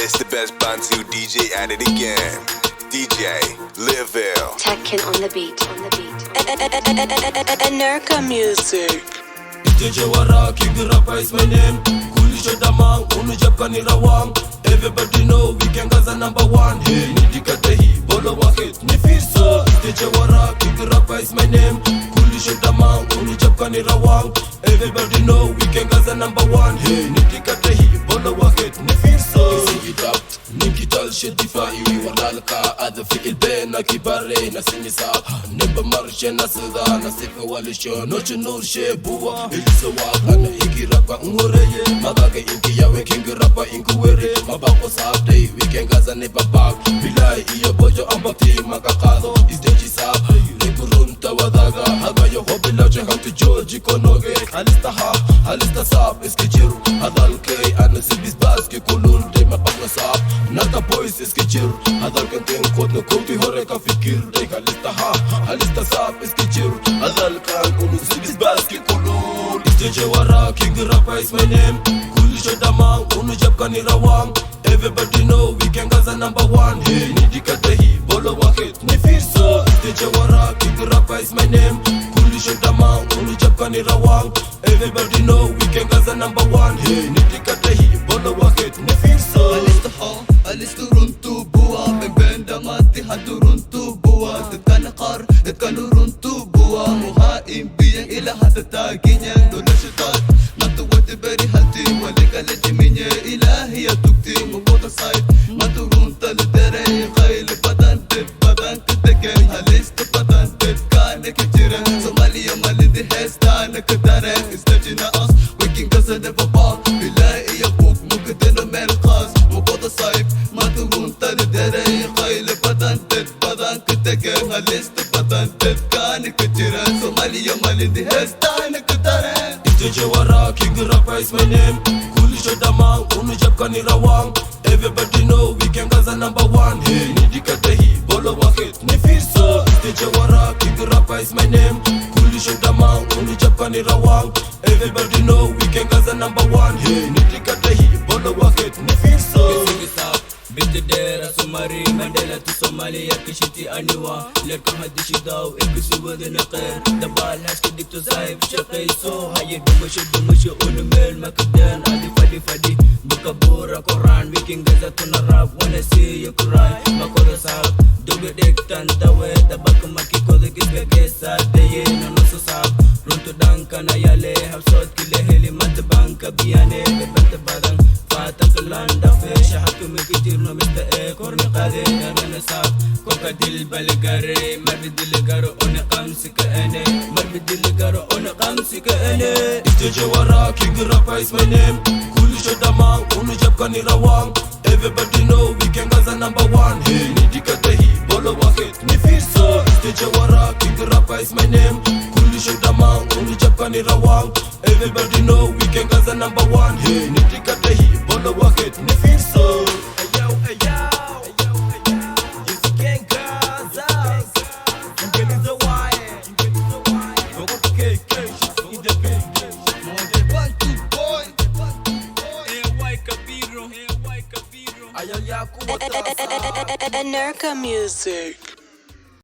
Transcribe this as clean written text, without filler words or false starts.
It's the best Bantu DJ at it again. DJ Liville. Tekken on the beat. Nurka music. DJ Wara, King Rapper is my name. Kulisha damang, unujab ni rawang. Everybody know we can gaza #1. Hey, nitikate hi, bolo wa hit, ni firso. DJ Wara, King Rapper is my name. Kulisha damang, unujab ni rawang. Everybody know we can gaza #1. Hey, nitikate hi, bolo wa hit, ni firso. Sing it up, nikital shedifa iwi walalka. Ada fi ilbena kibare na sinyisa. Nemba marshe na sada na sifa walisho. Noche norshe buwa. Ilisa wakana iki rapa ngoreye. Magaga inki yawe King Rapper inkuwere. Mabako saabday weekend gaza ne babak. Bilay iya bojo ambakti makakado. Isdeji saab Rikurunta wadaga. Hagayo hobila chehantu George konoge. Halista saab iski jiru. Hadal kay ana sibis baski kulun de mapakna saab. Naka boys iski jiru. Hadal kantin kot no koti hore ka fikir de. Halista saab iski jiru. Hadal kan kunu sibis baski kulun. DJ Wara, King Rapper is my name. Kulisha damang, unujab ni rawang. Everybody know we can gaza #1. Hey, nitikate hi, bolo wa hit, ni firso. DJ Wara, King Rapper is my name. Kulisha damang, unujab ni rawang. Everybody know we can gaza #1. Hey, nitikate hi, bolo wa hit, ni firso. Alisto runtu buwa, benda mati hadu runtu buwa. Tekan qar, tekan runtu buwa. Muhaim biyang ila hata taginya dola shitat. Matu wati beri halti walika lejiminya ilahi ya tukti mubota side. Matu runta lidere khayl badan kiteken. Alisto badan kane kichira. Somalia malindi hesta na kadare. Istajina as waking gaza ne baba. Bilai ya buk mukdeno melqas mubota side. Matu runta lidere khayl badan kiteken. Alisto badan kane kichira. Somalia malindi hesta na kadare. DJ Wara, King Rapper is my name. Kulisha damang, unujab ni rawang. Everybody know we can gaza #1. Hey, nitikate hi, bolo wa hit, ni firso. DJ Wara, King Rapper is my name. Kulisha damang, unujab ni rawang. Everybody know we can gaza #1. Hey, nitikate hi, bolo wa hit, ni firso. بنت ديرة سوماري مانديلا تو صوماليا كشتي أنوا لكم هدي شداو إكسو وذن قير دبال هاش كديك تو زايب شقي سو هاي دمشي ونميل مكدين عدي فدي بكبورة قران ويكين غزة تنراب وانا سي يكراي مكورة صعب دوغي ديك تانتاوي دباك مكي كوذي كيسكا كيسا ديين نصو صعب رونتو دانكا يالي هبسوت كلي هيلي مانتبانكا بياني ببنت بادن فاتن كلاندا فيش حكم كتير نو مستقى كورن قادي انا صعب كوكا ديل بالغاري مربي ديل غارو اون قامسك انا مربي ديل غارو اون قامسك انا DJ Wara, King Rapper is my name. Kulisha damang, unujab ni rawang. Everybody know we can gaza #1. Hey, nitikate hi, bolo wa hit, ni firso. DJ Wara, King Rapper is my name. Kulisha damang, unujab ni rawang. Everybody know we can gaza #1. Hey, nitikate hi, bolo wa hit, ni firso. Nurka music.